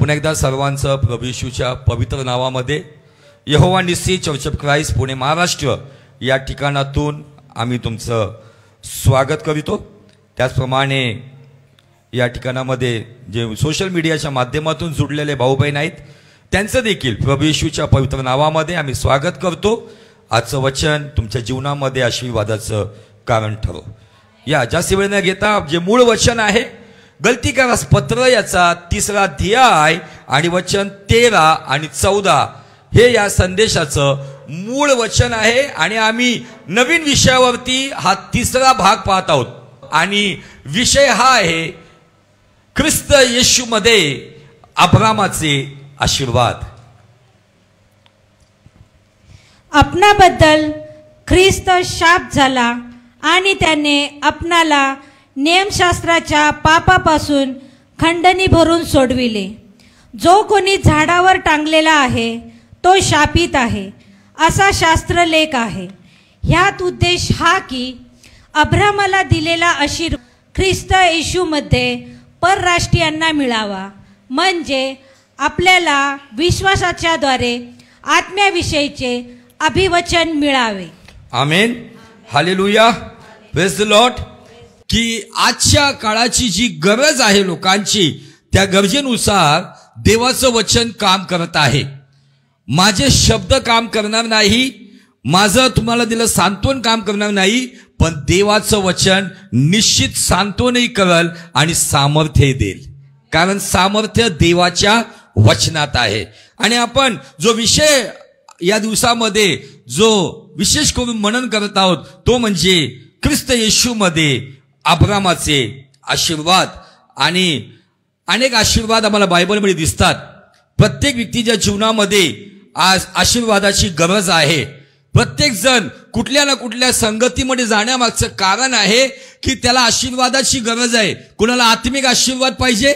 पुन्हा एकदा सर्वांचं प्रभू येशूच्या पवित्र नावामध्ये यहोवा निसी church of Christ Pune Maharashtra या ठिकाणातून आम्ही तुमचं स्वागत करीतो। त्याचप्रमाणे या ठिकाणामध्ये जे सोशल मीडियाच्या माध्यमातून जुडलेले भाऊ बहीण आहेत त्यांचं देखील प्रभू येशूच्या पवित्र नावामध्ये आम्ही स्वागत करतो। आजचं वचन तुमच्या जीवनामध्ये आशीर्वादाचं कारण ठरो। या जास्त वेळ न घेता जे मूळ वचन आहे गलतीकारास पत्र याचा 3रा अध्याय आणि वचन 13 आणि 14 हे या संदेशाचं मूळ वचन आहे आणि आम्ही नवीन विषयावरती हा 3रा भाग पाहत आहोत आणि विषय हा आहे ख्रिस्त येशूमध्ये अब्रामाचे आशीर्वाद। आपणाबद्दल ख्रिस्त शाप झाला आणि त्याने आपणाला नियमशास्त्राच्या पापापासून खंडणी भरून सोडविले। जो कोणी झाडावर टांगलेला आहे तो शापित आहे असा शास्त्रलेख आहे। ह्यात उद्देश हा की अब्रामाला दिलेला आशीर्वाद ख्रिस्त येशूमध्ये परराष्ट्रीयांना मिळावा, म्हणजे आपल्याला विश्वासाच्या द्वारे आत्म्याविषयीचे अभिवचन मिळावे। आमेन, हालेलुया, प्रेज द लॉर्ड। की आजच्या काळाची जी गरज आहे लोकांची त्या गरजेनुसार देवाचं वचन काम करत आहे। माझे शब्द काम करणार नाही, माझं तुम्हाला दिलं सांत्वन काम करणार नाही, पण देवाचं वचन निश्चित सांत्वनही करेल आणि सामर्थ्य देईल, कारण सामर्थ्य देवाच्या वचनात आहे। आणि आपण जो विषय या दिवसामध्ये जो विशेष करून मनन करत आहोत तो म्हणजे ख्रिस्त येशूमध्ये अब्रामाचे आशीर्वाद। आणि अनेक आशीर्वाद आम्हाला बायबलमध्ये दिसतात। प्रत्येक व्यक्तीच्या जीवनामध्ये आज आशीर्वादाची गरज आहे। प्रत्येक जण कुठल्या ना कुठल्या संगतीमध्ये जाण्यामागचं कारण आहे की त्याला आशीर्वादाची गरज आहे। कुणाला आत्मिक आशीर्वाद पाहिजे,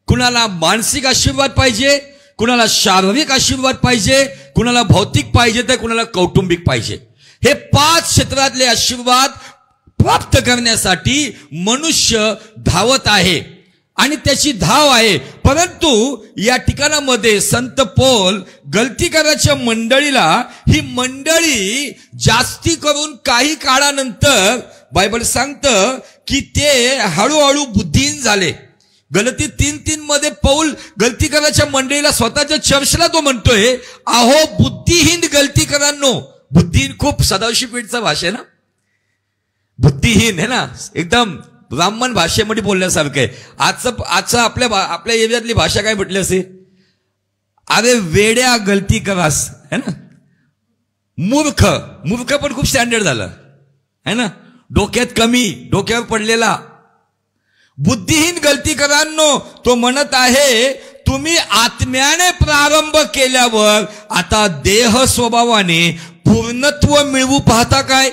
कुणाला मानसिक आशीर्वाद पाहिजे, कुणाला शारीरिक आशीर्वाद पाहिजे, कुणाला भौतिक पाहिजे तर कुणाला कौटुंबिक पाहिजे। हे 5 क्षेत्रातले आशीर्वाद प्राप्त करण्यासाठी मनुष्य धावत आहे आणि त्याची धाव आहे। परंतु या ठिकाणामध्ये संत पौल गलतीकाराच्या मंडळीला ही मंडळी जास्ती करून काही काळानंतर बायबल सांगतं की ते हळूहळू बुद्धिहीन झाले। गलती 3:3 मध्ये पौल गलतीकाराच्या मंडळीला स्वतःच्या चर्चला तो म्हणतोय, अहो बुद्धिहीन गलतीकारांनो। बुद्धिहीन खूप सदाशिवपेठचा भाषा आहे ना, बुद्धिहीन है ना, एकदम ब्राह्मण भाषेमध्ये बोलण्यासारखं आहे। आजचं आपल्या एरियातली भाषा काय म्हटली असे, अरे वेड्या गलती करास है ना। मूर्ख, मूर्ख पण खूप स्टँडर्ड झालं है ना, डोक्यात कमी, डोक्यावर पडलेला। बुद्धिहीन गलतीकारांनो तो म्हणत आहे तुम्ही आत्म्याने प्रारंभ केल्यावर आता देह स्वभावाने पूर्णत्व मिळवू पाहता काय।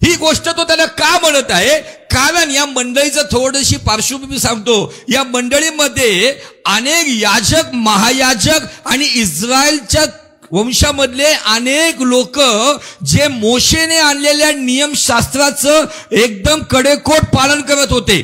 ही गोष्ट तो त्याला का म्हणत आहे, कारण या मंडळीचं थोडीशी पार्श्वभूमी सांगतो। या मंडळीमध्ये अनेक याजक, महायाजक आणि इस्रायलच्या वंशामधले अनेक लोक जे मोशेने आणलेल्या नियमशास्त्राचं एकदम कडेकोट पालन करत होते।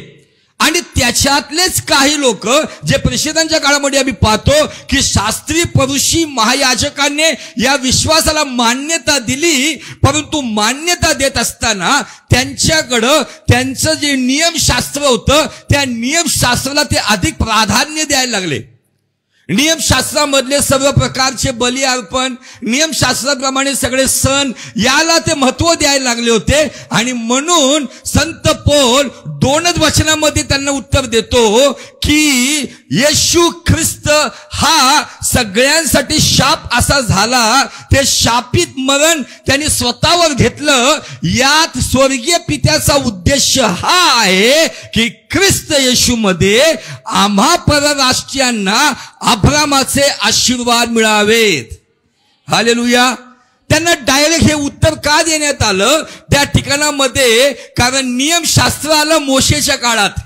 आणि त्याच्यातलेच काही लोक जे प्रेषितांच्या काळामध्ये आम्ही पाहतो की शास्त्री परुषी महायाजकांनी या विश्वासाला मान्यता दिली, परंतु मान्यता देत असताना त्यांच्याकडं त्यांचं जे नियमशास्त्र होतं त्या नियमशास्त्राला ते अधिक प्राधान्य द्यायला लागले। नियमशास्त्रामधले सर्व प्रकारचे बली अर्पण, नियमशास्त्राप्रमाणे सगळे सण याला ते महत्व द्यायला लागले होते। आणि म्हणून संत पौल 2च वचनामध्ये त्यांना उत्तर देतो की येशू ख्रिस्त हा सगळ्यांसाठी शाप असा झाला, ते शापित मरण त्यांनी स्वतःवर घेतलं। यात स्वर्गीय पित्याचा उद्देश हा आहे की ख्रिस्त येशूमध्ये आम्हा परराष्ट्रीयांना अब्रामाचे आशीर्वाद मिळावेत। हालेलुया। त्यांना डायरेक्ट हे उत्तर का देण्यात आलं त्या ठिकाणामध्ये, कारण नियमशास्त्र आलं मोशेच्या काळात।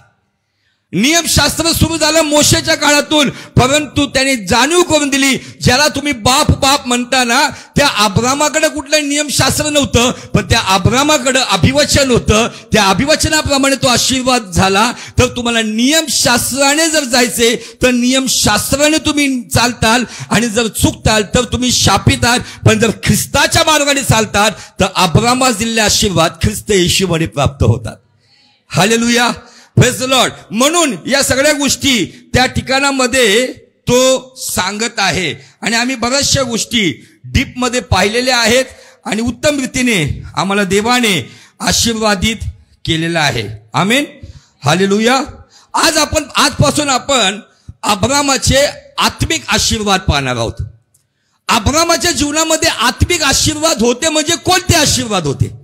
नियमशास्त्र सुरू झालं मोशेच्या काळातून, परंतु त्याने जाणीव करून दिली, ज्याला तुम्ही बाप बाप म्हणता ना, त्या अब्रामाकडे कुठलं नियमशास्त्र नव्हतं, पण त्या अब्रामाकडे अभिवचन होतं. त्या अभिवचनाप्रमाणे तो आशीर्वाद झाला. तर तुम्हाला नियमशास्त्राने जर जायचे तर नियमशास्त्राने तुम्ही चालताल, आणि जर चुकताल तर तुम्ही शापित आहात. पण जर ख्रिस्ताच्या मार्गाने चालतात तर अब्रामास दिलेले आशीर्वाद ख्रिस्त येशूमध्ये प्राप्त होतात. Hallelujah, praise the Lord. म्हणून या सगळ्या गोष्टी त्या ठिकाणामध्ये तो सांगत आहे, आणि आम्ही बऱ्याचशा गोष्टी डीप मध्ये पाहिलेल्या आहेत, आणि उत्तम रीतीने आम्हाला देवाने आशीर्वादित केलेला आहे. आमेन, हालेलुया. आजपासून आपण अब्रामाचे आत्मिक आशीर्वाद पाहणार आहोत. अब्रामाच्या जीवनामध्ये आत्मिक आशीर्वाद होते म्हणजे कोणते आशीर्वाद होते?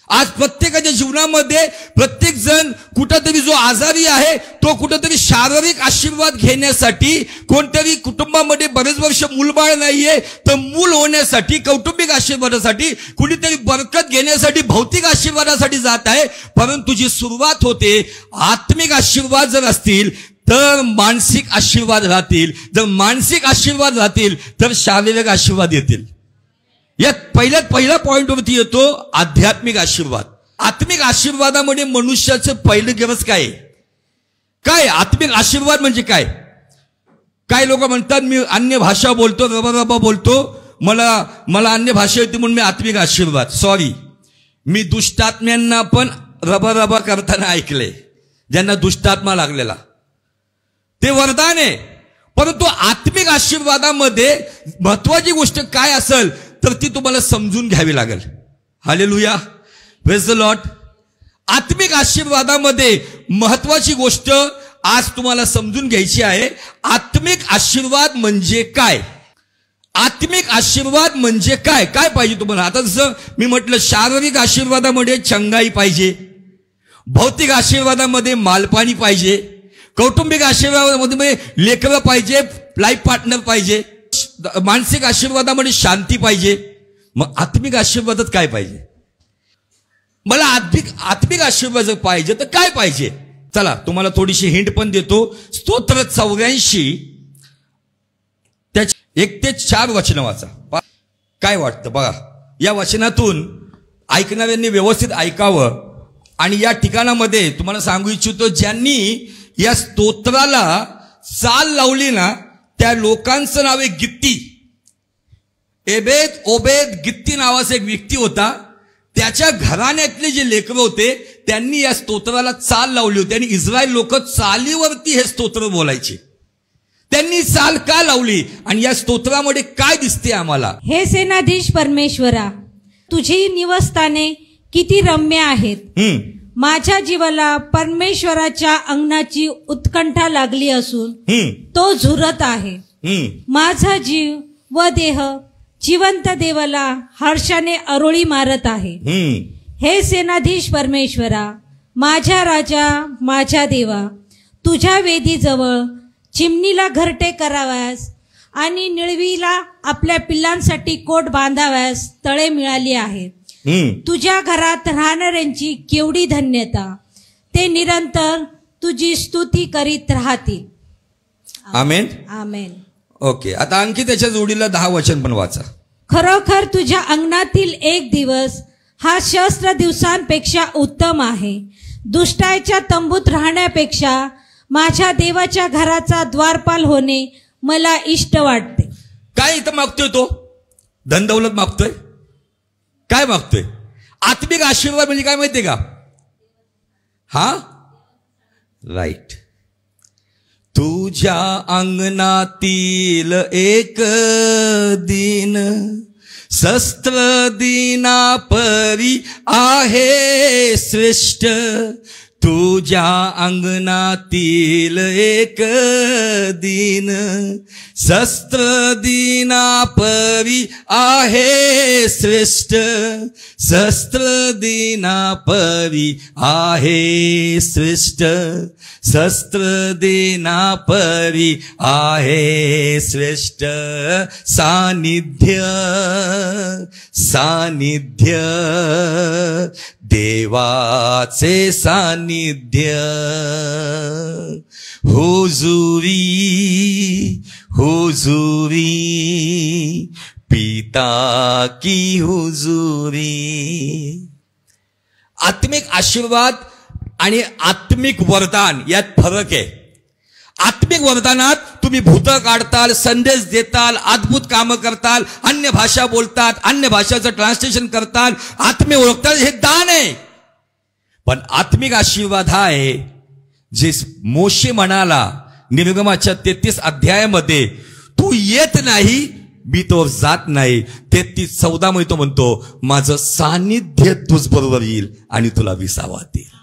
आज प्रत्येकाच्या जीवनामध्ये प्रत्येक जण कुठेतरी जो आजारी आहे तो कुठेतरी शारीरिक आशीर्वाद घेण्यासाठी, कोणतरी कुटुंबामध्ये बरेच वर्ष मूलबाळ नाहीये तर मूल होण्यासाठी, कौटुंबिक आशीर्वादासाठी, कुणीतरी बरकत घेण्यासाठी, भौतिक आशीर्वादासाठी जात आहे. परंतु जी सुरुवात होते, आत्मिक आशीर्वाद जर असतील तर मानसिक आशीर्वाद राहतील, जर मानसिक आशीर्वाद राहतील तर शारीरिक आशीर्वाद येतील. यात पहिला पॉइंटवरती येतो आध्यात्मिक आशीर्वाद. आत्मिक आशीर्वादामध्ये मनुष्याचं पहिलं गरज काय? आत्मिक आशीर्वाद म्हणजे काय? काही लोक म्हणतात मी अन्य भाषा बोलतो, रबा बोलतो, मला अन्य भाषा येते म्हणून मी आत्मिक आशीर्वाद. सॉरी, मी दुष्टात्म्यांना पण रबा करताना ऐकले, ज्यांना दुष्टात्मा लागलेला. ते वरदान आहे. परंतु आत्मिक आशीर्वादामध्ये महत्वाची गोष्ट काय असेल तर ती तुम्हाला समजून घ्यावी लागेल. Hallelujah, praise the Lord. आत्मिक आशीर्वादामध्ये महत्वाची गोष्ट आज तुम्हाला समजून घ्यायची आहे. आत्मिक आशीर्वाद म्हणजे काय? आत्मिक आशीर्वाद म्हणजे काय? काय पाहिजे तुम्हाला? आता जसं मी म्हटलं, शारीरिक आशीर्वादामध्ये चंगाई पाहिजे, भौतिक आशीर्वादामध्ये मालपाणी पाहिजे, कौटुंबिक आशीर्वादामध्ये लेकरं पाहिजे, लाईफ पार्टनर पाहिजे, मानसिक आशीर्वादामध्ये शांती पाहिजे. मग आत्मिक आशीर्वादात काय पाहिजे? मला आत्मिक आशीर्वाद पाहिजे तर काय पाहिजे? चला तुम्हाला थोडीशी हिंट पण देतो. स्तोत्र 84 1 ते 4 वचन वाचा. काय वाटतं बघा, या वचनातून ऐकणाऱ्यांनी व्यवस्थित ऐकावं. आणि या ठिकाणामध्ये तुम्हाला सांगू इच्छितो, ज्यांनी या स्तोत्राला चाल लावली ना, त्या लोकांचं नाव आहे गित्ती. ओबेद गित्ती नावाचा एक व्यक्ती होता. त्याच्या घराण्यातले जे लेकरं होते त्यांनी या स्तोत्राला चाल लावली होती. आणि इस्रायल लोक चालीवरती हे स्तोत्र बोलायचे. त्यांनी चाल का लावली आणि या स्तोत्रामध्ये काय दिसते आम्हाला? हे सेनाधीश परमेश्वरा, तुझी निवासस्थाने किती रम्य आहेत. माझ्या जीवाला परमेश्वराच्या अंगणाची उत्कंठा लागली असून तो झुरत आहे. माझा जीव व देह जिवंत देवाला हर्षाने अरोळी मारत आहे. हे सेनाधीश परमेश्वरा, माझ्या राजा, माझ्या देवा, तुझ्या वेदीजवळ चिमणीला घरटे कराव्यास आणि निळवीला आपल्या पिल्लांसाठी कोट बांधाव्यास तळे मिळाली आहेत. तुझ्या घरात राहणाऱ्यांची केवढी धन्यता. ते निरंतर तुझी स्तुती करीत राहतील. आमेन, आमेन. ओके, आता आणखी त्याच्या जोडीला 10 वचन पण वाचा. खरोखर तुझ्या अंगणातील एक दिवस हा सहस्त्र दिवसांपेक्षा उत्तम आहे. दुष्टाच्या तंबूत राहण्यापेक्षा माझ्या देवाच्या घराचा द्वारपाल होणे मला इष्ट वाटते. काय इथं मागतोय तो? धनदौलत मागतोय? काय मागतोय? आत्मिक आशीर्वाद म्हणजे काय माहितीये का? राईट. तुझ्या अंगणातील एक दिन शस्त्र दिना परी आहे श्रेष्ठ. तुझ्या अंगणातील एक दिन शस्त्र दिना परी आहे श्रेष्ठ. शस्त्र दिना परी आहे श्रेष्ठ. शस्त्र दिना परी आहे श्रेष्ठ. सानिध्य सानिध्य देवाचे सानिध्य. हुजूरी हुजूरी पिता की हुजूरी. आत्मिक आशीर्वाद आणि आत्मिक वरदान यात फरक आहे. आत्मिक वरदानात तुम्ही भूत काढताल, संदेश देताल, अद्भुत कामं करताल, अन्य भाषा बोलतात, अन्य भाषाचं ट्रान्सलेशन करताल, आत्म्य ओळखताल, हे दान आहे. पण आत्मिक आशीर्वाद हा आहे जे मोशे म्हणाला निर्गमाच्या 33 अध्यायामध्ये, तू येत नाही मी तो जात नाही. 33:14 मध्ये तो म्हणतो, माझं सानिध्य तुझ बरोबर येईल आणि तुला विसावा देईल.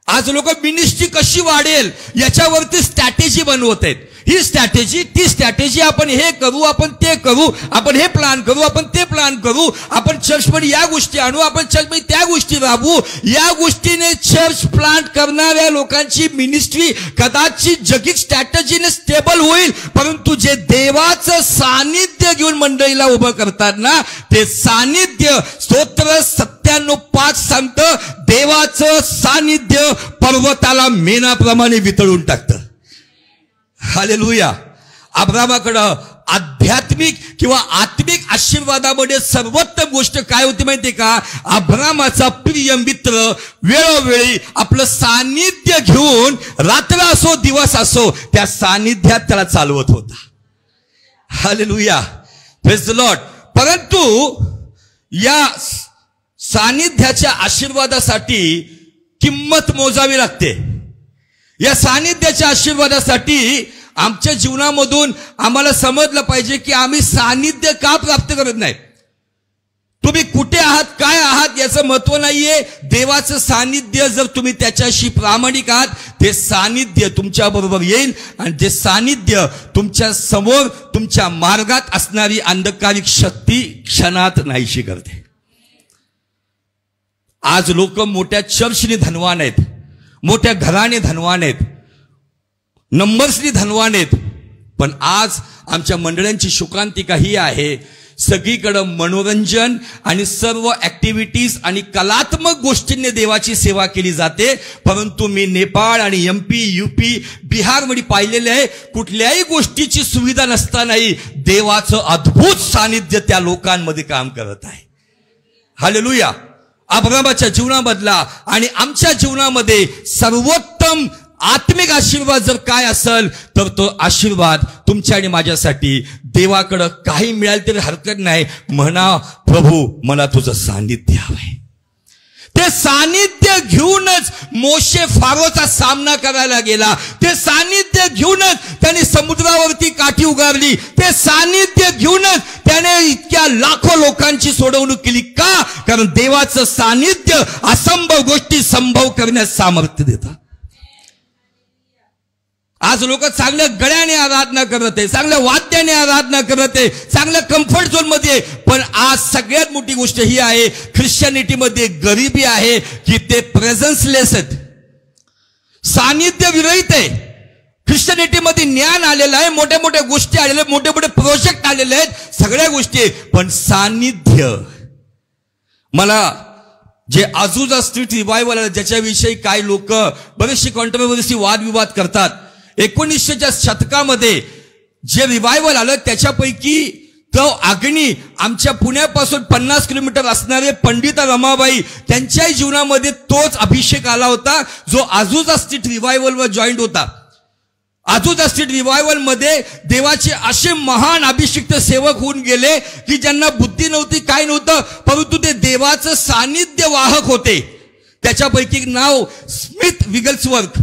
आज लोक मिनिस्ट्री कशी वाढेल याच्यावरती स्ट्रॅटेजी बनवत आहेत. ही स्ट्रॅटेजी ती स्ट्रॅटेजी, आपण हे करू, आपण ते करू, आपण हे प्लान करू, आपण ते प्लान करू, आपण चर्चमध्ये या गोष्टी आणू, आपण चर्चमध्ये त्या गोष्टी राबवू. या गोष्टीने चर्च प्लांट करणाऱ्या लोकांची मिनिस्ट्री कदाचित जगिक स्ट्रॅटेजीने स्टेबल होईल, परंतु जे देवाचं सानिध्य घेऊन मंडळीला उभं करतात ना, ते सानिध्य स्तोत्र 97:5 सांगतं, देवाचं सानिध्य पर्वताला मेणाप्रमाणे वितळून टाकतं. हालेलुया. अब्रामाकडं आध्यात्मिक किंवा आत्मिक आशीर्वादामध्ये सर्वोत्तम गोष्ट काय होती माहिती का? अब्रामाचा प्रिय मित्र वेळोवेळी आपलं सानिध्य घेऊन रात्र असो दिवस असो त्या सानिध्यात त्याला चालवत होता. Hallelujah, praise the Lord. परंतु या सानिध्याच्या आशीर्वादासाठी किंमत मोजावी लागते. या सानिध्याच्या आशीर्वादासाठी आमच्या जीवनामधून आम्हाला समजलं पाहिजे की आम्ही सानिध्य का प्राप्त करत नाही. तुम्ही कुठे आहात, काय आहात याचं महत्व नाहीये. देवाचं सानिध्य जर तुम्ही त्याच्याशी प्रामाणिक आहात, ते सानिध्य तुमच्या बरोबर येईल आणि ते सानिध्य तुमच्या समोर तुमच्या मार्गात असणारी अंधकारिक शक्ती क्षणात नाहीशी करते. आज लोक मोठ्या चर्चने धनवान आहेत, मोठ्या घराने धनवान आहेत, नंबर्सनी धनवान आहेत, पण आज आमच्या मंडळांची शोकांतिका ही आहे, सगळीकडे मनोरंजन आणि सर्व ऍक्टिव्हिटीज आणि कलात्मक गोष्टींनी देवाची सेवा केली जाते. परंतु मी नेपाळ आणि MP, UP, बिहारमध्ये पाहिलेले आहे, कुठल्याही गोष्टीची सुविधा नसतानाही देवाचं अद्भुत सानिध्य त्या लोकांमध्ये काम करत आहे. हालेलुया. अब्रामाच्या जीवनामधला आणि आमच्या जीवनामध्ये सर्वोत्तम आत्मिक आशीर्वाद जर काय असेल तर तो आशीर्वाद तुमच्या आणि माझ्यासाठी देवाकडं काही मिळालं तरी हरकत नाही. म्हणा, प्रभू मला तुझं सानिध्य हवंय. ते सानिध्य घेऊनच मोशे फारोचा सामना करायला गेला. ते सानिध्य घेऊनच त्याने समुद्रावरती काठी उगारली. ते सानिध्य घेऊनच त्याने इतक्या लाखो लोकांची सोडवणूक केली. का? कारण देवाचं सानिध्य असंभव गोष्टी संभव करण्यास सामर्थ्य देतात. आज लोक चांगल्या गळ्याने आराधना करत आहे, चांगल्या वाद्याने आराधना करत आहे, चांगल्या कम्फर्ट झोन मध्ये. पण आज सगळ्यात मोठी गोष्ट ही आहे, ख्रिश्चनिटीमध्ये गरिबी आहे की ते प्रेझन्सलेस आहेत, सानिध्य विरहित आहे. ख्रिश्चनिटीमध्ये ज्ञान आलेलं आहे, मोठ्या मोठ्या गोष्टी आलेल्या, मोठे मोठे प्रोजेक्ट आलेले आहेत, सगळ्या गोष्टी, पण सानिध्य. मला जे आजूजा स्ट्रीट रिवायवल आहे ज्याच्याविषयी काही लोक बरेचशी कॉन्ट्रोवर्सी वादविवाद करतात. 1900च्या शतकामध्ये जे रिवायवल आलं त्याच्यापैकी तो अग्नी आमच्या पुण्यापासून 50 किलोमीटर असणारे पंडिता रमाबाई त्यांच्याही जीवनामध्ये तोच अभिषेक आला होता जो आजूजा स्ट्रीट रिवायवलवर जॉईंट होता. आजूजा स्ट्रीट रिवायवल मध्ये देवाचे असे महान अभिषिक्त सेवक होऊन गेले की ज्यांना बुद्धी नव्हती, काय नव्हतं, परंतु ते देवाचं सानिध्य वाहक होते. त्याच्यापैकी नाव स्मिथ विगल्सवर्थ,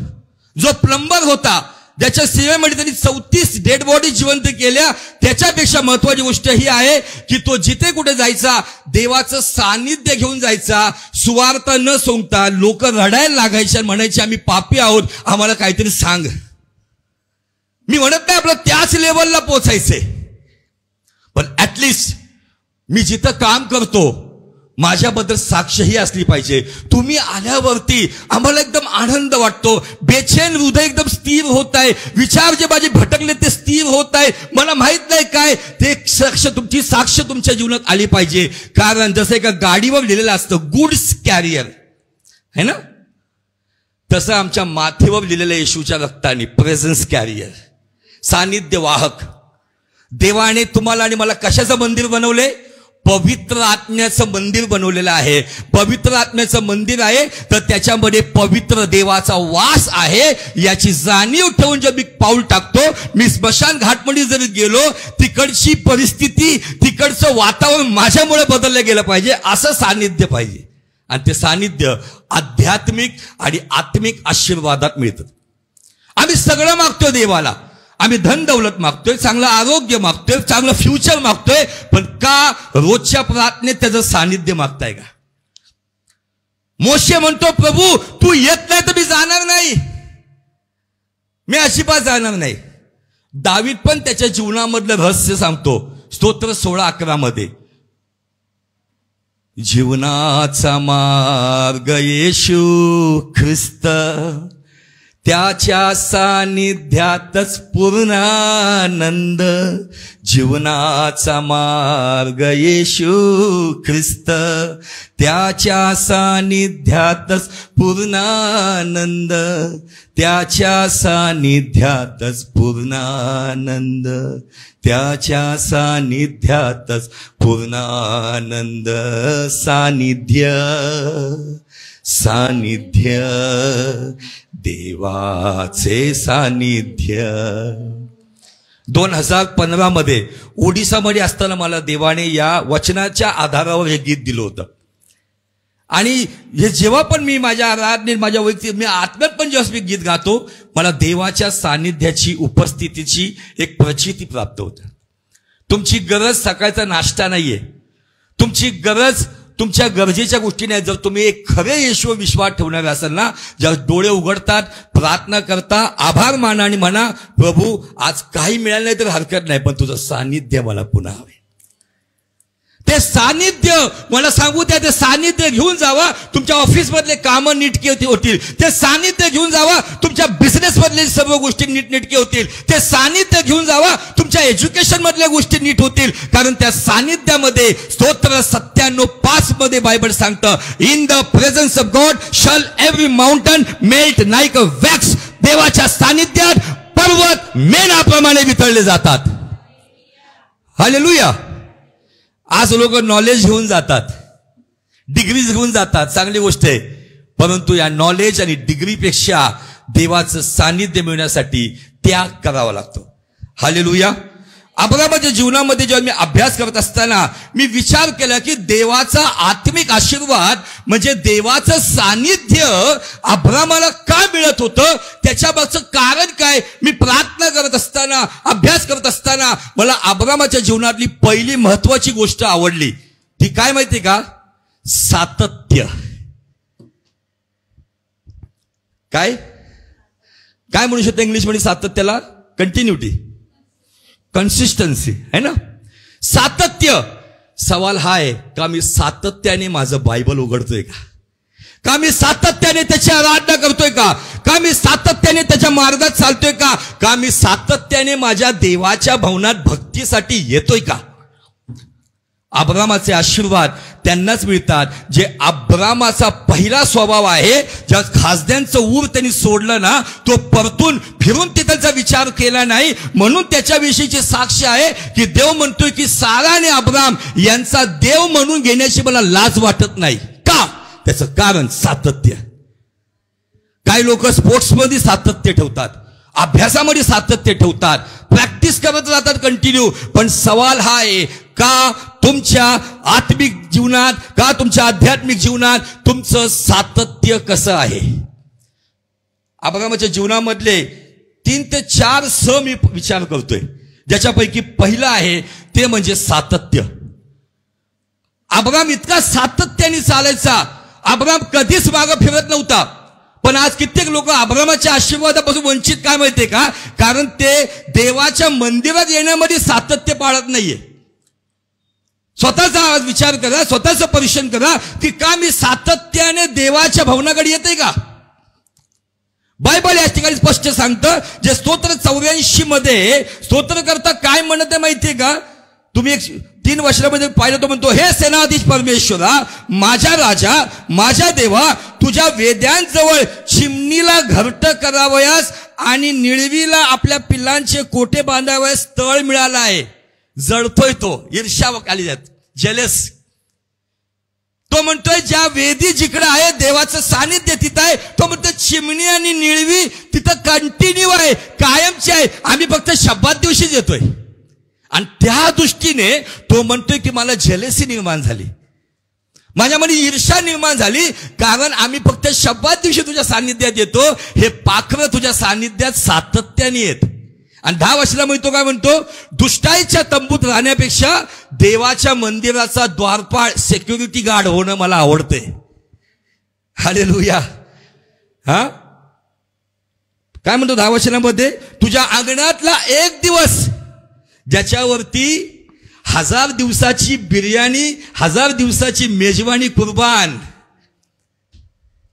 जो प्लंबर होता, ज्याच्या सेवेमध्ये त्यांनी 34 डेड बॉडी जिवंत केल्या. त्याच्यापेक्षा महत्वाची गोष्ट ही आहे की तो जिथे कुठे जायचा देवाचं सानिध्य घेऊन जायचा. सुवार्थ न सोंगता लोक रडायला लागायचे, म्हणायचे आम्ही पापी आहोत, आम्हाला काहीतरी सांग. मी म्हणत नाही आपलं त्याच लेवलला पोचायचंय, पण ऍटलिस्ट मी जिथं काम करतो माझ्याबद्दल साक्ष ही असली पाहिजे. तुम्ही आल्यावरती आम्हाला एकदम आनंद वाटतो, बेचैन हृदय एकदम स्थिर होत आहे, विचार जे माझे भटकले ते स्थिर होत आहे. मला माहित नाही काय ते तुमची साक्ष तुमच्या जीवनात आली पाहिजे. कारण जसं एका गाडीवर लिहिलेलं असतं गुड्स कॅरियर है ना, तसं आमच्या माथेवर लिहिलेल्या येशूच्या रक्ताने, प्रेझन्स कॅरियर, सानिध्य वाहक, देवाने तुम्हाला आणि मला कशाचं मंदिर बनवले? पवित्र आत्म्याचं मंदिर बनवलेलं आहे. पवित्र आत्म्याचं मंदिर आहे तर त्याच्यामध्ये पवित्र देवाचा वास आहे याची जाणीव ठेवून जर मी पाऊल टाकतो, मी स्मशान घाटमध्ये जर गेलो, तिकडची परिस्थिती, तिकडचं वातावरण माझ्यामुळे बदललं गेलं पाहिजे, असं सानिध्य पाहिजे. आणि ते सानिध्य आध्यात्मिक आणि आत्मिक आशीर्वादात मिळतं. आम्ही सगळं मागतोय देवाला, आम्ही धन दौलत मागतोय, चांगलं आरोग्य मागतोय, चांगलं फ्युचर मागतोय, पण का रोजच्या प्रार्थनेत त्याचं सानिध्य मागताय का? मोशे म्हणतो, प्रभू तू येत नाही तर मी जाणार नाही, मी अजिबात जाणार नाही. दावीद पण त्याच्या जीवनामधलं रहस्य सांगतो स्तोत्र 16:11 मध्ये, जीवनाचा मार्ग येशू ख्रिस्त, त्याच्या सानिध्यातच पूर्ण आनंद. जीवनाचा मार्ग येशू ख्रिस्त, त्याच्या सानिध्यातच पूर्ण आनंद. त्याच्या सानिध्यातच पूर्ण आनंद. त्याच्या सानिध्यातच पूर्ण आनंद. सानिध्य, सानिध्य, देवाचे सानिध्य. 2015 मध्ये ओडिसामध्ये असताना मला देवाने या वचनाच्या आधारावर हे गीत दिलं होतं. आणि हे जेव्हा पण मी माझ्या आराधनेत, माझ्या वैयक्तिक, मी आत्म्यात पण जेव्हा मी गीत गातो, मला देवाच्या सानिध्याची, उपस्थितीची एक प्रचिती प्राप्त होते. तुमची गरज सकाळचा नाश्ता नाहीये, तुमची गरज तुमच्या गरजेच्या गोष्टी नाही. जर तुम्ही एक खरे येशूवर विश्वास ठेवणारे असाल ना, जेव्हा डोळे उघडतात, प्रार्थना करता, आभार माना आणि म्हणा, प्रभू आज काही मिळालं नाही तर हरकत नाही, पण तुझं सानिध्य मला पुन्हा हवे. ते सानिध्य मला सांगू द्या, ते सानिध्य घेऊन जावा, तुमच्या ऑफिसमधले कामं नीटके होतील. ते सानिध्य घेऊन जावा, तुमच्या बिझनेसमधले सर्व गोष्टी नीटनेटके होतील. ते सानिध्य घेऊन जावा, तुमच्या एज्युकेशन मधल्या गोष्टी नीट होतील. कारण त्या सानिध्यामध्ये स्तोत्र 97:5 मध्ये बायबल सांगतं, in the presence of God shall every mountain melt like a wax. देवाच्या सानिध्यात पर्वत मेणाप्रमाणे वितळले जातात. हालेलुया. आज लोक नॉलेज घेऊन जातात, डिग्रीज घेऊन जातात, चांगली गोष्ट आहे, परंतु या नॉलेज आणि डिग्रीपेक्षा देवाचं सानिध्य मिळवण्यासाठी त्याग करावा लागतो. हालेलुया. अब्रामाच्या जीवनामध्ये जेव्हा मी अभ्यास करत असताना मी विचार केला की देवाचा आत्मिक आशीर्वाद म्हणजे देवाचं सानिध्य अब्रामाला का मिळत होतं, त्याच्या मागचं कारण काय. मी प्रार्थना करत असताना, अभ्यास करत असताना मला अब्रामाच्या जीवनातली पहिली महत्वाची गोष्ट आवडली. ती काय माहिती का? सातत्य. काय काय म्हणू शकतो इंग्लिशमध्ये सातत्याला? कंटिन्युटी, कन्सिस्टन्सी है ना, सातत्य. सवाल हा आहे का मी सातत्याने माझं बायबल उघडतोय का मी सातत्याने त्याची आराधना करतोय का मी सातत्याने त्याच्या मार्गात चालतोय का मी सातत्याने माझ्या देवाच्या भवनात भक्तीसाठी येतोय का. अब्रामाचे आशीर्वाद त्यांनाच मिळतात जे अब्रामाचा पहिला स्वभाव आहे. ज्या खासद्यांचं ऊर त्यांनी सोडलं ना, तो परतून फिरून तिथलचा विचार केला नाही. म्हणून त्याच्याविषयीची साक्ष आहे की देव म्हणतोय की सारा आणि अब्राम यांचा देव म्हणून घेण्याची मला लाज वाटत नाही. का? त्याचं कारण सातत्य. काही लोक स्पोर्ट्समध्ये सातत्य ठेवतात, अभ्यासामध्ये सातत्य ठेवतात, प्रॅक्टिस करत जातात कंटिन्यू. पण सवाल हा आहे का तुमच्या आत्मिक जीवनात, का तुमच्या आध्यात्मिक जीवनात तुमचं सातत्य कसं आहे. अब्रामाच्या जीवनामधले 3 ते 4 स मी विचार करतोय, ज्याच्यापैकी पहिलं आहे ते म्हणजे सातत्य. अब्राम इतका सातत्याने चालायचा, अब्राम कधीच मागं फिरत नव्हता. पण आज कित्येक लोक अब्रामाच्या आशीर्वादापासून वंचित काय माहितीये का? कारण ते देवाच्या मंदिरात येण्यामध्ये सातत्य पाळत नाहीये. स्वतःचा विचार करा, स्वतःचं परीक्षण करा की का मी सातत्याने देवाच्या भवनाकडे येते का. बायबल या ठिकाणी स्पष्ट सांगतं, जे स्तोत्र 84 मध्ये स्तोत्रकर्ता काय म्हणत आहे माहितीये का? तुम्ही 3 वर्षामध्ये पाहिलं तो म्हणतो, हे सेनाधीश परमेश्वरा, माझ्या राजा, माझ्या देवा, तुझ्या वेद्यांजवळ चिमणीला घरट करावयास आणि निळवीला आपल्या पिल्लांचे कोठे बांधावयास तळ मिळाला आहे. जळतोय तो, ईर्ष्या आली जात, जेलस. तो म्हणतोय ज्या वेदी जिकडे आहे देवाचं सानिध्य तिथं आहे. तो म्हणतोय चिमणी आणि निळवी तिथं कंटिन्यू आहे, कायमची आहे. आम्ही फक्त शब्दात दिवशीच येतोय. आणि त्या दृष्टीने तो म्हणतोय की मला जेलसी निर्माण झाली, माझ्यामध्ये ईर्ष्या निर्माण झाली, कारण आम्ही फक्त शब्दात दिवशी तुझ्या सानिध्यात येतो. हे पाखरं तुझ्या सानिध्यात सातत्याने येत. आणि 10 वर्षाला म्हणतो काय म्हणतो, दुष्टाईच्या तंबूत राहण्यापेक्षा देवाच्या मंदिराचा द्वारपाळ सिक्युरिटी गार्ड होणं मला आवडते. हालेलुया. हा काय म्हणतो 10 वर्षामध्ये, तुझ्या अंगणातला एक दिवस ज्याच्यावरती 1000 दिवसाची बिर्याणी, 1000 दिवसाची मेजवानी कुर्बान,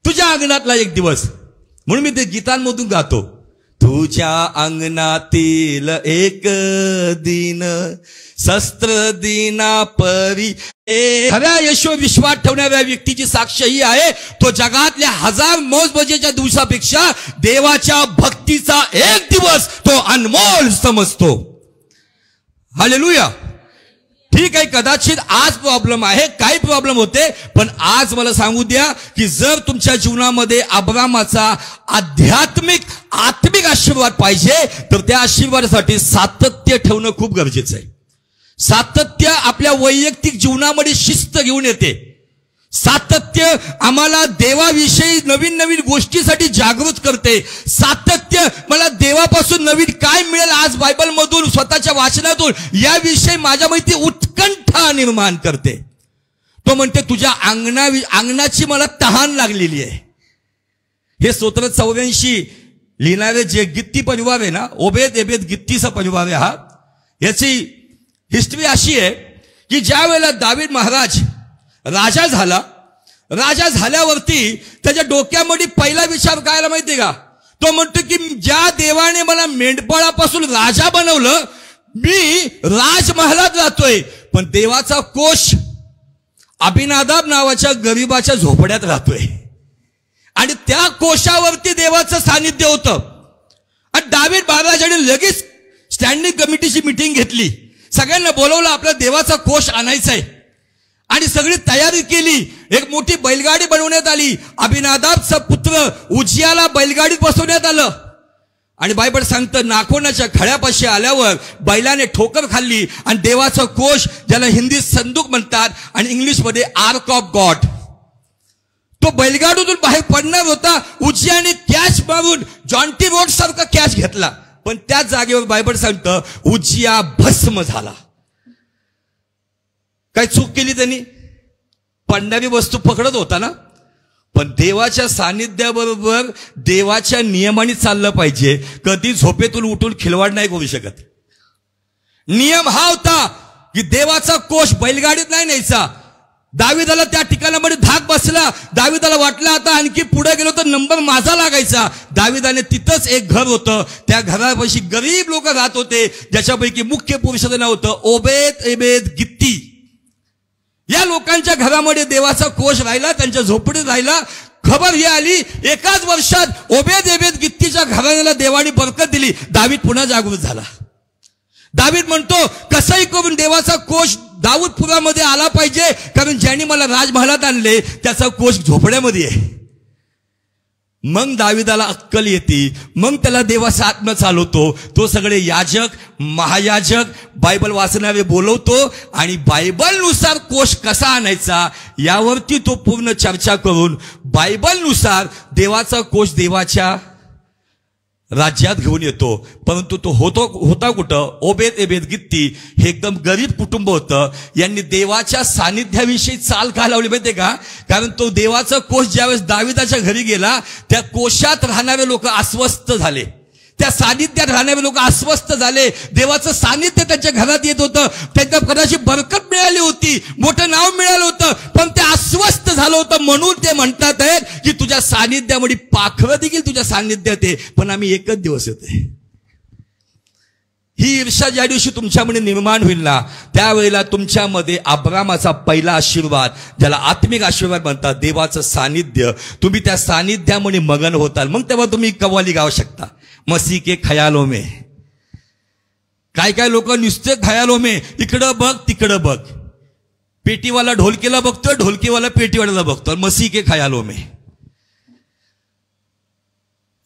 तुझ्या अंगणातला एक दिवस. म्हणून मी ते गीतांमधून गातो, तुझ्या अंगणातील एक दिन शस्त्र दिना परी. खऱ्या यशो विश्वास ठेवणाऱ्या व्यक्तीची साक्ष ही आहे, तो जगातल्या 1000 मौजमजेच्या दिवसापेक्षा देवाच्या भक्तीचा एक दिवस तो अनमोल समजतो. हालेलुया. ठीक आहे, कदाचित आज प्रॉब्लेम आहे, काही प्रॉब्लेम होते, पण आज मला सांगू द्या की जर तुमच्या जीवनामध्ये अब्रामाचा आत्मिक आशीर्वाद पाहिजे तर त्या आशीर्वादासाठी सातत्य ठेवणं खूप गरजेचं आहे. सातत्य आपल्या वैयक्तिक जीवनामध्ये शिस्त घेऊन येते. सातत्य आम्हाला देवाविषयी नवीन नवीन गोष्टीसाठी जागृत करते. सातत्य मला देवापासून नवीन काय मिळेल आज बायबलमधून, स्वतःच्या वाचनातून, याविषयी माझ्या माहिती उत्कंठा निर्माण करते. तो म्हणते तुझ्या अंगणाची मला तहान लागलेली आहे. हे स्तोत्र 84 लिहिणारे जे गित्ती परिवार आहे ना, ओबेद एबेद गित्तीचा परिवार आहे हा. याची हिस्ट्री अशी आहे की ज्या वेळेला दावीद महाराज राजा झाला, राजा झाल्यावरती त्याच्या डोक्यामध्ये पहिला विचार काय आला माहितीये का, तो म्हणतो की ज्या देवाने मला मेंढपाळापासून राजा बनवलं, मी राजमहालात राहतोय, पण देवाचा कोश अभिनादाब नावाच्या गरीबाच्या झोपड्यात राहतोय. आणि त्या कोशावरती देवाचं सानिध्य होतं. आणि दावीद महाराजांनी लगेच स्टँडिंग कमिटीची मीटिंग घेतली, सगळ्यांना बोलवलं, आपल्या देवाचा कोश आणायचा आहे. आणि सगळी तयारी केली. एक मोठी बैलगाडी बनवण्यात आली. अभिनादाबचा पुत्र उजियाला बैलगाडीत बसवण्यात आलं. आणि बायबल सांगतं नाखोनाच्या खड्यापाशी आल्यावर बैलाने ठोकर खाल्ली आणि देवाचा कोश, ज्याला हिंदीत संदूक म्हणतात आणि इंग्लिशमध्ये आर्क ऑफ गॉड, तो बैलगाडीतून बाहेर पडणार होता. उजियाने कॅच मारून जॉन्टी रोड सारखा कॅच घेतला, पण त्याच जागेवर बायबल सांगतं उजिया भस्म झाला. काय चूक केली त्यांनी? पडणारी वस्तू पकडत होता ना. पण देवाच्या सानिध्याबरोबर देवाच्या नियमाने चाललं पाहिजे. कधी झोपेतून उठून खिलवाड नाही करू शकत. नियम हा होता की देवाचा कोश बैलगाडीत नाही न्यायचा. दाविदाला त्या ठिकाणामध्ये धाक बसला. दाविदाला वाटलं आता आणखी पुढे गेलो तर नंबर माझा लागायचा. दाविदाने तिथंच एक घर होतं, त्या घरापाशी गरीब लोक राहत होते, ज्याच्यापैकी मुख्य पुरुषाचं नाव होतं ओबेद एबेद गित्ती. या लोकांच्या घरामध्ये देवाचा कोश राहिला, त्यांच्या झोपडीत राहिला. खबर ही आली, एकाच वर्षात ओबेद एबेद गित्तीच्या घराण्याला देवाने बरकत दिली. दावीद पुन्हा जागृत झाला. दावीद म्हणतो कसंही करून देवाचा कोश दाऊदपुरामध्ये आला पाहिजे, कारण ज्यांनी मला राजमहालात आणले त्याचा कोश झोपड्यामध्ये आहे. मग दाविदाला अक्कल येते, मग त्याला देवाचा आत्मा चालवतो. तो सगळे याजक महायाजक बायबल वाचणारे बोलवतो आणि बायबलनुसार कोश कसा आणायचा यावरती तो पूर्ण चर्चा करून बायबलनुसार देवाचा कोश देवाच्या राज्यात घेऊन येतो. परंतु तो होता कुठं? ओबेद एबेद गित्ती हे एकदम गरीब कुटुंब होतं. यांनी देवाच्या सानिध्याविषयी चाल का लावली माहितीये का? कारण तो देवाचा कोश ज्यावेळेस दाविदाच्या घरी गेला, त्या कोशात राहणारे लोक अस्वस्थ झाले, त्या सानिध्यात राहणारे लोक अस्वस्थ झाले. देवाचं सानिध्य त्यांच्या घरात येत होतं, त्यांना कदाचित बरकत मिळाली होती, मोठं नाव मिळालं होतं, पण ते अस्वस्थ झालं होतं. म्हणून ते म्हणतात आहेत की तुझ्या सानिध्यामध्ये पाखरं देखील तुझ्या सानिध्यात आहे, पण आम्ही एकच दिवस येते. ही ईर्ष्या ज्या दिवशी तुमच्यामध्ये निर्माण होईल ना, त्यावेळेला तुमच्यामध्ये अब्रामाचा पहिला आशीर्वाद, ज्याला आत्मिक आशीर्वाद म्हणतात, देवाचं सानिध्य, तुम्ही त्या सानिध्यामध्ये मगन होताल. मग तेव्हा तुम्ही कव्वाली गाऊ शकता, मसी के खयालों में. काय काय लोक नुसते खयालों में, इकडं बघ तिकडं बघ, पेटीवाला ढोलकीला बघतोय, ढोलकीवाला पेटीवाल्याला बघतोय, मसी के खयालों में.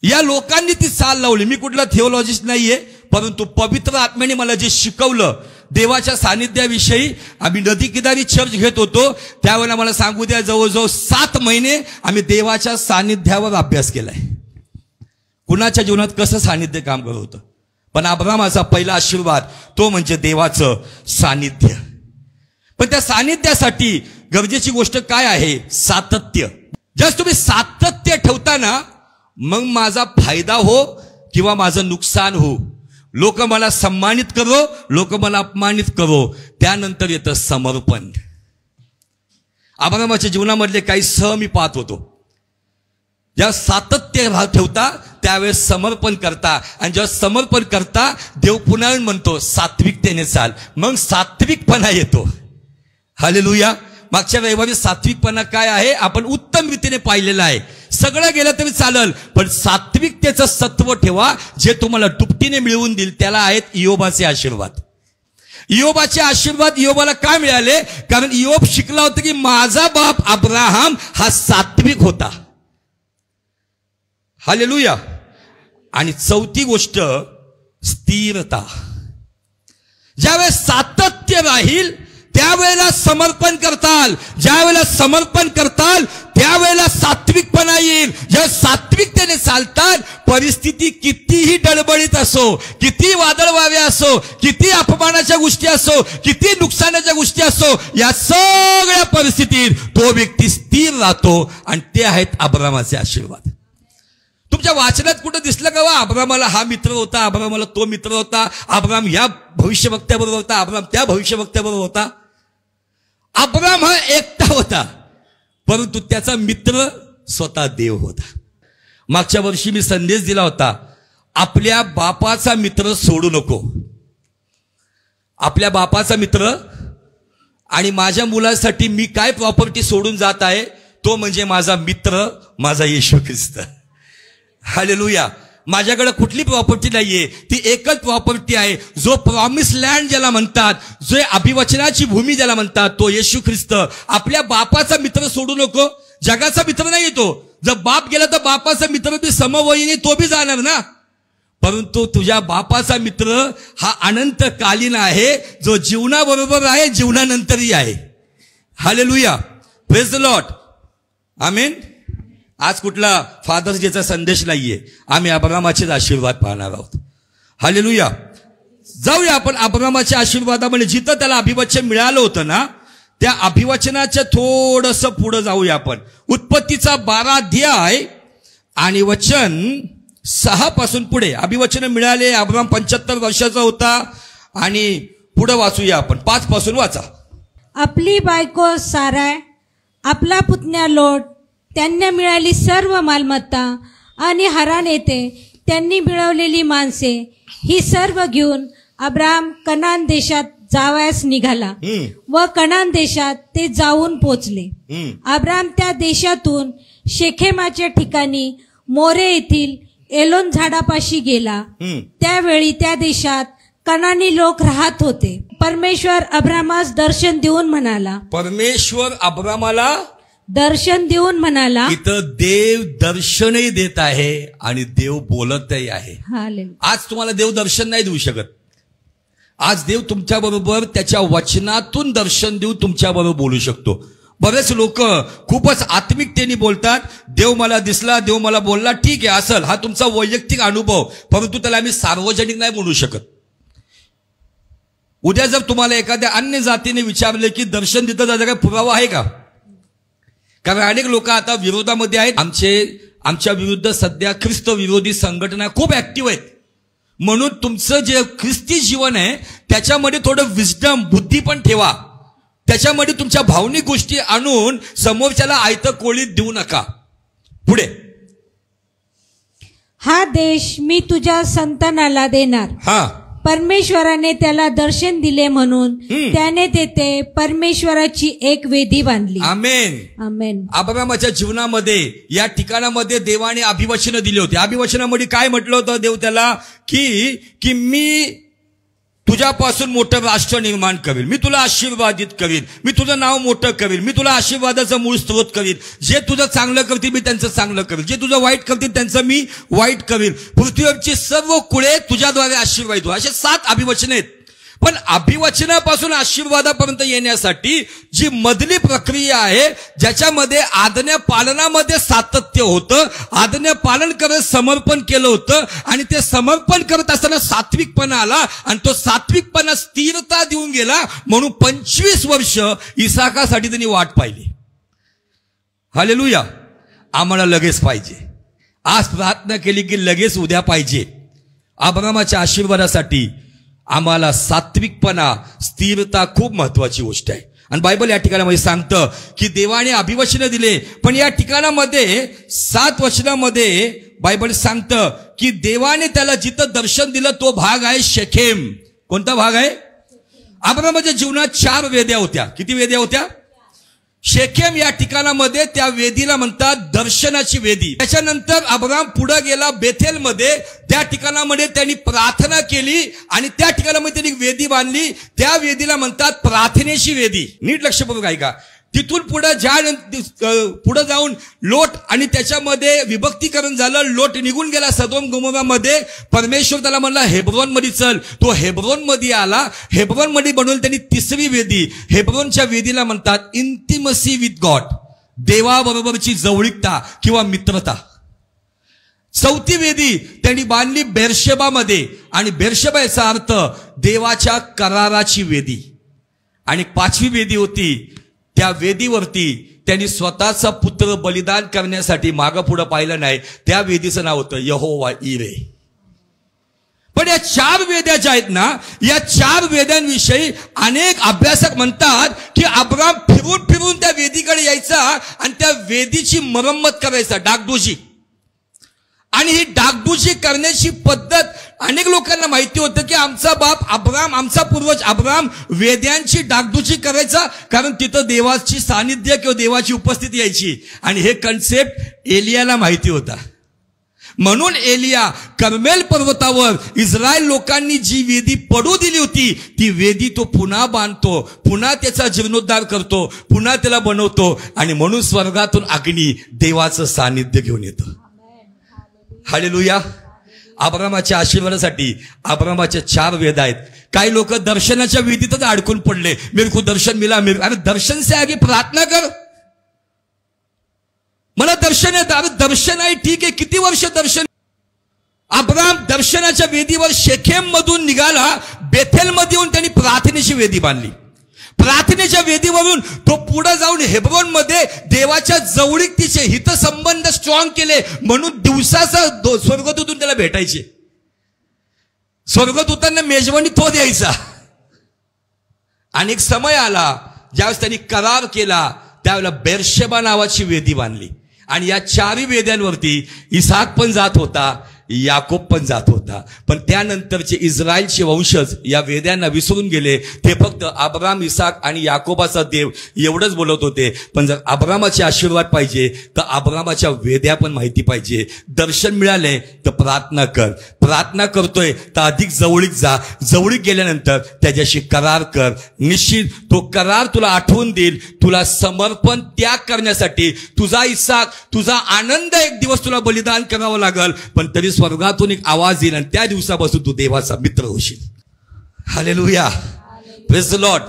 या लोकांनी ती चाल लावली. मी कुठला थिओलॉजिस्ट नाहीये, परंतु पवित्र आत्म्याने मला जे शिकवलं देवाच्या सानिध्याविषयी, आम्ही नदी किनारी चर्च घेत होतो त्यावेळेला मला सांगू द्या, जवळजवळ 7 महिने आम्ही देवाच्या सानिध्यावर अभ्यास केलाय. कुणाच्या जीवनात कसं सानिध्य काम करत होतं. पण अब्रामाचा पहिला आशीर्वाद तो म्हणजे देवाचं सानिध्य. पण त्या सानिध्यासाठी गरजेची गोष्ट काय आहे? सातत्य. जर तुम्ही सातत्य ठेवताना, मग माझा फायदा हो किंवा माझं नुकसान हो, लोक मला सम्मानित करो, लोक मला अपमानित करो, त्यानंतर येतं समर्पण. अब्रामाच्या जीवनामधले काही सह मी पाहत होतो. ज्या सातत्य ठेवता त्यावेळेस समर्पण करता, आणि जेव्हा समर्पण करता देव पुन्हा म्हणतो सात्विकतेने चाल, मग सात्विकपणा येतो. हालेलुया. मागच्या रविवारी सात्विकपणा काय आहे आपण उत्तम रीतीने पाहिलेलं आहे. सगळं गेलं तरी चालल, पण सात्विकतेचं सत्व ठेवा, जे तुम्हाला दुपटीने मिळवून देईल. त्याला आहेत इयोबाचे आशीर्वाद. इयोबाचे आशीर्वाद इयोबाला काय मिळाले? कारण इयोब शिकला होता की माझा बाप अब्राहम हा सात्विक होता. हालेलुया. आणि चौथी गोष्ट स्थिरता. ज्यावेळेस सातत्य राहील त्यावेळेला समर्पण करताल, ज्यावेळेला समर्पण करताल त्यावेळेला सात्विकपणा येईल. ज्या सात्विकतेने चालतात, परिस्थिती कितीही डळबळीत असो, किती वादळ वारे असो, किती अपमानाच्या गोष्टी असो, किती नुकसानाच्या गोष्टी असो, या सगळ्या परिस्थितीत तो व्यक्ती स्थिर राहतो. आणि ते आहेत अब्रामाचे आशीर्वाद. तुमच्या वाचनात कुठं दिसलं का वा अब्रामाला हा मित्र होता, अब्रामाला तो मित्र होता, अब्राम या भविष्यवक्त्याबरोबर होता, अब्राम त्या भविष्यवक्त्याबरोबर होता? अब्राम हा एकटा होता, परंतु त्याचा मित्र स्वतः देव होता. मागच्या वर्षी मी संदेश दिला होता, आपल्या बापाचा मित्र सोडू नको. आपल्या बापाचा मित्र. आणि माझ्या मुलासाठी मी काय प्रॉपर्टी सोडून जात आहे, तो म्हणजे माझा मित्र, माझा येशू ख्रिस्त. हालेलुया. माझ्याकडे कुठली प्रॉपर्टी नाहीये, ती एकच प्रॉपर्टी आहे, जो प्रॉमिस लँड ज्याला म्हणतात, जो अभिवचनाची भूमी ज्याला म्हणतात, तो येशू ख्रिस्त. आपल्या बापाचा मित्र सोडू नको. जगाचा मित्र नाही तो. जर बाप गेला तर बापाचा मित्र बी समवयीने तो बी जाणार ना. परंतु तुझ्या बापाचा मित्र हा अनंतकालीन आहे, जो जीवनाबरोबर आहे, जीवनानंतरही आहे. Hallelujah. Praise the Lord. Amen. आज कुठला फादर्स डेचा संदेश नाहीये, आम्ही अब्रामाचेच आशीर्वाद पाहणार आहोत. हालेलुया. जाऊया आपण अब्रामाच्या आशीर्वादामध्ये. जिथं त्याला अभिवचन मिळालं होतं ना, त्या अभिवचनाच्या थोडंसं पुढे जाऊया आपण. उत्पत्तीचा 12 अध्याय आणि वचन 6 पासून पुढे अभिवचन मिळाले. अब्राम 75 वर्षाचा होता. आणि पुढे वाचूया आपण. 5 पासून वाचा. आपली बायको साराय, आपला पुतण्या लोट, त्यांना मिळाली सर्व मालमत्ता, आणि हारान येथे त्यांनी मिळवलेली माणसे, ही सर्व घेऊन अब्राम कनान देशात जावयास निघाला. व कनान देशात ते जाऊन पोचले. अब्राम त्या देशातून शेखेमाच्या ठिकाणी मोरे येथील एलोन झाडापाशी गेला. त्यावेळी त्या देशात कनानी लोक राहत होते. परमेश्वर अब्रामास दर्शन देऊन म्हणाला. परमेश्वर अब्रामाला दर्शन देऊन म्हणाला. इथं देव दर्शनही देत आहे आणि देव बोलतही आहे. आज तुम्हाला देव दर्शन नाही देऊ शकत. आज देव तुमच्या बरोबर त्याच्या वचनातून दर्शन देऊ तुमच्या बरोबर बोलू शकतो. बरेच लोक खूपच आत्मिकतेने बोलतात, देव मला दिसला, देव मला बोलला. ठीक आहे, असेल, हा तुमचा वैयक्तिक अनुभव, परंतु त्याला आम्ही सार्वजनिक नाही म्हणू शकत. उद्या जर तुम्हाला एखाद्या अन्य जातीने विचारले की दर्शन देतं त्याचा काय पुरावा आहे का? कारण अनेक लोक आता विरोधामध्ये आहेत. आमच्या विरुद्ध सध्या ख्रिस्त विरोधी संघटना खूप ऍक्टिव्ह आहेत. म्हणून तुमचं जे ख्रिस्ती जीवन आहे त्याच्यामध्ये थोडं विस्डम, बुद्धी पण ठेवा. त्याच्यामध्ये तुमच्या भावनिक गोष्टी आणून समोरच्याला आयतं कोळीत देऊ नका. पुढे. हा देश मी तुझ्या संतानाला देणार. परमेश्वराने त्याला दर्शन दिले म्हणून त्याने तेथे परमेश्वराची एक वेदी बांधली. आमेन. आमेन. अब्रामाच्या जीवनामध्ये या ठिकाणामध्ये देवाने अभिवचन दिले होते. अभिवचनामध्ये काय म्हटलं होतं देव त्याला, की मी तुझ्यापासून मोठं राष्ट्र निर्माण करेल, मी तुला आशीर्वादित करीन, मी तुझं नाव मोठं करीन, मी तुला आशीर्वादाचा मूळ स्त्रोत करीन. जे तुझं चांगलं करतील मी त्यांचं चांगलं करेल, जे तुझं वाईट करतील त्यांचं मी वाईट करीन. पृथ्वीवरची सर्व कुळे तुझ्याद्वारे आशीर्वादित हो. असे 7 अभिवचन आहेत. पण अभिवचनापासून आशीर्वादापर्यंत येण्यासाठी जी मधली प्रक्रिया आहे, ज्याच्यामध्ये आज्ञा पालनामध्ये सातत्य होतं, आज्ञा पालन करत समर्पण केलं होतं, आणि ते समर्पण करत असताना सात्विकपणा आला, आणि तो सात्विकपणा स्थिरता देऊन गेला. म्हणून 25 वर्ष इसाकासाठी त्यांनी वाट पाहिली. हालेलुया. आम्हाला लगेच पाहिजे. आज प्रार्थना केली की लगेच उद्या पाहिजे. अब्रामाच्या आशीर्वादासाठी आम्हाला सात्विकपणा, स्थिरता खूप महत्वाची गोष्ट आहे. आणि बायबल या ठिकाणामध्ये सांगतं की देवाने अभिवचन दिले, पण या ठिकाणामध्ये 7 वचनामध्ये बायबल सांगतं की देवाने त्याला जिथं दर्शन दिलं तो भाग आहे शेखेम. कोणता भाग आहे? अब्रामाच्या जीवनात 4 वेद्या होत्या. किती वेद्या होत्या? शेखेम या ठिकाणामध्ये त्या वेदीला म्हणतात दर्शनाची वेदी. त्याच्यानंतर अब्राम पुढे गेला बेथेलमध्ये. त्या ठिकाणामध्ये त्यांनी प्रार्थना केली आणि त्या ठिकाणामध्ये त्यांनी वेदी बांधली. त्या वेदीला म्हणतात प्रार्थनेची वेदी. नीट लक्ष बघू ऐका. तिथून पुढे पुढे जाऊन लोट आणि त्याच्यामध्ये विभक्तीकरण झालं. लोट निघून गेला सदोम गोमोरामध्ये. परमेश्वर त्याला म्हणला हेब्रोन मध्ये चल. तो हेब्रोन मध्ये आला. हेब्रोन मध्ये बनवून त्यांनी 3री वेदी, हेब्रोनच्या वेदीला म्हणतात इंटिमसी विथ गॉड, देवाबरोबरची जवळीकता किंवा मित्रता. 4थी वेदी त्यांनी बांधली बेरशेबामध्ये, आणि बेरशेबा याचा अर्थ देवाच्या कराराची वेदी. आणि 5वी वेदी होती, त्या वेदीवरती त्यांनी स्वतःचा पुत्र बलिदान करण्यासाठी मागं पुढं पाहिलं नाही. त्या वेदीचं नाव होतं यहोवा इरे. पण या 4 वेद्या ज्या आहेत ना, या 4 वेद्यांविषयी अनेक अभ्यासक म्हणतात की अब्राम फिरून फिरून त्या वेदीकडे यायचा आणि त्या वेदीची मरम्मत करायचा, डागडुजी. आणि ही डागडुजी करण्याची पद्धत अनेक लोकांना माहिती होतं की आमचा बाप अब्राम, आमचा पूर्वज अब्राम वेद्यांची डागडुजी करायचा, कारण तिथं देवाची सानिध्य किंवा देवाची उपस्थिती यायची. आणि हे कन्सेप्ट एलियाला माहिती होता. म्हणून एलिया कर्मेल पर्वतावर इस्रायल लोकांनी जी वेदी पडू दिली होती, ती वेदी तो पुन्हा बांधतो, पुन्हा त्याचा जीर्णोद्धार करतो, पुन्हा त्याला बनवतो. आणि म्हणून स्वर्गातून अग्नी देवाचं सानिध्य घेऊन येतं. हालेलुया. अब्रामाच्या आशीर्वादासाठी अब्रामाच्या 4 वेद आहेत. काही लोक दर्शनाच्या वेदीतच अडकून पडले. मेरे को दर्शन मिला. अरे दर्शन से आगे प्रार्थना कर. मला दर्शन येतं. अरे दर्शन आहे ठीक आहे, किती वर्ष दर्शन. अब्राम दर्शनाच्या वेदीवर शेखेम मधून निघाला, बेथेलमध्ये येऊन त्यांनी प्रार्थनेची वेदी बांधली. प्रार्थनेच्या वेदीवरून तो पुढे जाऊन हेब्रोन मध्ये देवाच्या जवळीकतेचे हितसंबंध स्ट्रॉंग केले. म्हणून दिवसाचा स्वर्गदूतून त्याला भेटायचे. स्वर्गदूतांना मेजवानी तो द्यायचा. आणि एक समय आला ज्यावेळेस त्यांनी करार केला, त्यावेळेला बेरशेबा नावाची वेदी बांधली. आणि या 4 वेद्यांवरती इसाक पण जात होता, याकोब पण जात होता. पण त्यानंतरचे इस्रायलचे वंशज या वेद्यांना विसरून गेले. ते फक्त अब्राम, इसाक आणि याकोबाचा देव एवढंच बोलत होते. पण जर अब्रामाचे आशीर्वाद पाहिजे तर अब्रामाच्या वेद्या पण माहिती पाहिजे. दर्शन मिळाले तर प्रार्थना कर. प्रार्थना करतोय तर अधिक जवळीक जा. जवळीक गेल्यानंतर त्याच्याशी करार कर. निश्चित तो करार तुला आठवून देईल. तुला समर्पण त्याग करण्यासाठी तुझा इसाक, तुझा आनंद एक दिवस तुला बलिदान करावं लागल. पण तरी स्वर्गातून एक आवाज येईल आणि त्या दिवसापासून तू देवाचा मित्र होशील. हालेलुया. Praise the Lord.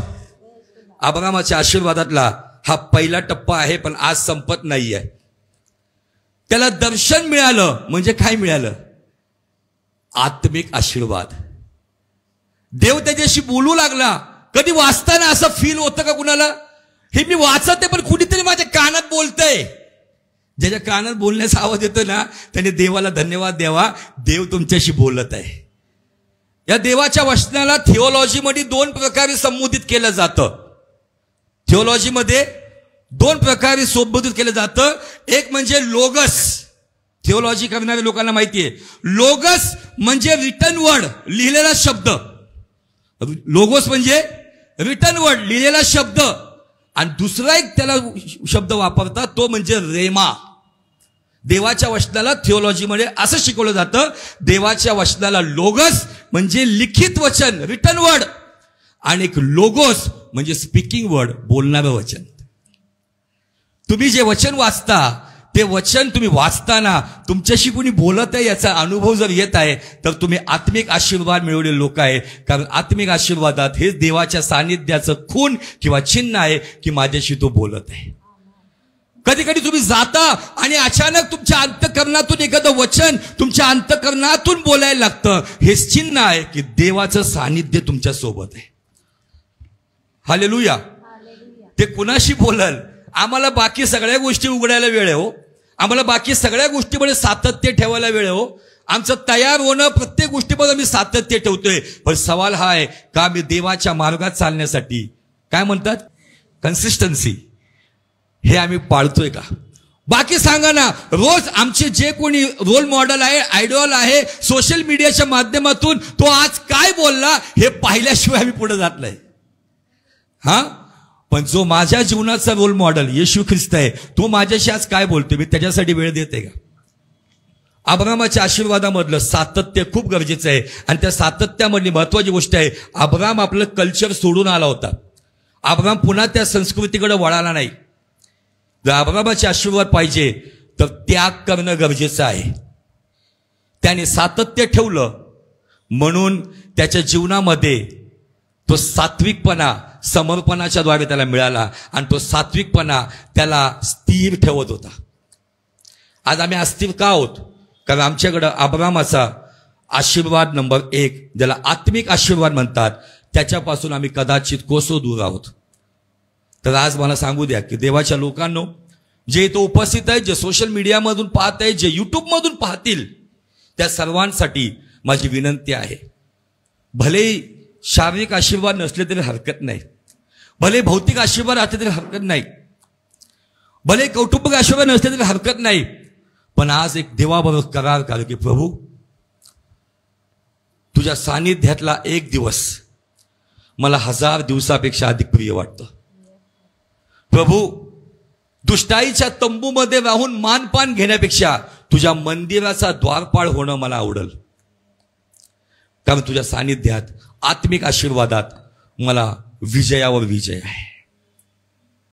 अब्रामाच्या आशीर्वादातला हा पहिला टप्पा आहे, पण आज संपत नाहीये. त्याला दर्शन मिळालं म्हणजे काय मिळालं? आत्मिक आशीर्वाद. देव त्याच्याशी बोलू लागला. कधी वाचताना असं फील होतं का कुणाला? हे मी वाचत आहे पण कुणीतरी माझ्या कानात बोलतंय. ज्याच्या कानात बोलण्याचा आवाज येतो ना, त्याने देवाला धन्यवाद द्यावा. देव तुमच्याशी बोलत आहे. या देवाच्या वचनाला थिओलॉजीमध्ये 2 प्रकारे संबोधित केलं जातं. थिओलॉजीमध्ये 2 प्रकारे संबोधित केलं जातं. एक म्हणजे लोगस, थिओलॉजी करणाऱ्या लोकांना माहिती आहे, लोगस म्हणजे रिटन वर्ड, लिहिलेला शब्द. लोगोस म्हणजे रिटन वर्ड, लिहिलेला शब्द. आणि दुसरा एक त्याला शब्द वापरतात, तो म्हणजे रेमा. देवाच्या वचनाला थिओलॉजीमध्ये असं शिकवलं जातं, देवाच्या वचनाला लोगस म्हणजे लिखित वचन, रिटन वर्ड, आणि एक लोगोस म्हणजे स्पीकिंग वर्ड, बोलणारं वचन. तुम्ही जे वचन वाचता ते वचन तुम्ही वाचताना तुमच्याशी कोणी बोलत आहे याचा अनुभव जर येत आहे तर तुम्ही आत्मिक आशीर्वाद मिळवलेले लोक आहे. कारण आत्मिक आशीर्वादात हेच देवाच्या सानिध्याचं खूण किंवा चिन्ह आहे की माझ्याशी तो बोलत आहे. कधी कधी तुम्ही जाता आणि अचानक तुमच्या अंतःकरणातून एखादं वचन तुमच्या अंतःकरणातून बोलायला लागतं, हेच चिन्ह आहे की देवाचं सानिध्य तुमच्या सोबत आहे. हालेलुया. ते कुणाशी बोलल? आम्हाला बाकी सगळ्या गोष्टी उघडायला वेळ आहे हो, आम्हाला बाकी सगळ्या गोष्टीमध्ये सातत्य ठेवायला वेळ आहे हो. आमचं तयार होणं प्रत्येक गोष्टीमध्ये मी सातत्य ठेवतोय. पण सवाल हा आहे का मी देवाच्या मार्गात चालण्यासाठी काय म्हणतात कन्सिस्टन्सी, हे आम्ही पाळतोय का? बाकी सांगा ना, रोज आमचे जे कोणी रोल मॉडेल आहे, आयडॉल आहे, सोशल मीडियाच्या माध्यमातून तो आज काय बोलला हे पाहिल्याशिवाय आम्ही पुढे जात नाही. हा, पण जो माझ्या जीवनाचा रोल मॉडेल येशू ख्रिस्त आहे, तो माझ्याशी आज काय बोलतोय, मी त्याच्यासाठी वेळ देते का? अब्रामाच्या आशीर्वादामधलं सातत्य खूप गरजेचं आहे. आणि त्या सातत्यामधली महत्वाची गोष्ट आहे, अब्राम आपलं कल्चर सोडून आला होता. अब्राम पुन्हा त्या संस्कृतीकडे वळाला नाही. जर अब्रामाचे आशीर्वाद पाहिजे तर त्याग करणं गरजेचं आहे. त्याने सातत्य ठेवलं म्हणून त्याच्या जीवनामध्ये तो सात्विकपणा समर्पणाच्या द्वारे त्याला मिळाला आणि तो सात्विकपणा त्याला स्थिर ठेवत होता. आज आम्ही अस्थिर का आहोत? कारण आमच्याकडं अब्रामाचा आशीर्वाद नंबर 1, ज्याला आत्मिक आशीर्वाद म्हणतात, त्याच्यापासून आम्ही कदाचित कोसो दूर आहोत. तर आज मला सांगू द्या की देवाच्या लोकांनो, जे इथं उपस्थित आहेत, जे सोशल मीडियामधून पाहत आहेत, जे युट्यूबमधून पाहतील, त्या सर्वांसाठी माझी विनंती आहे, भले शारीरिक आशीर्वाद नसले तरी हरकत नाही, भले भौतिक आशीर्वाद असले तरी हरकत नाही, भले कौटुंबिक आशीर्वाद नसले तरी हरकत नाही, पण आज एक देवाबरोबर करार कर की प्रभू, तुझ्या सानिध्यातला एक दिवस मला 1000 दिवसापेक्षा अधिक प्रिय वाटतं. प्रभू, दुष्टाईच्या तंबूमध्ये राहून मानपान घेण्यापेक्षा तुझ्या मंदिराचा द्वारपाळ होणं मला आवडेल. कारण तुझ्या सानिध्यात आत्मिक आशीर्वादात मला विजयावर विजय आहे.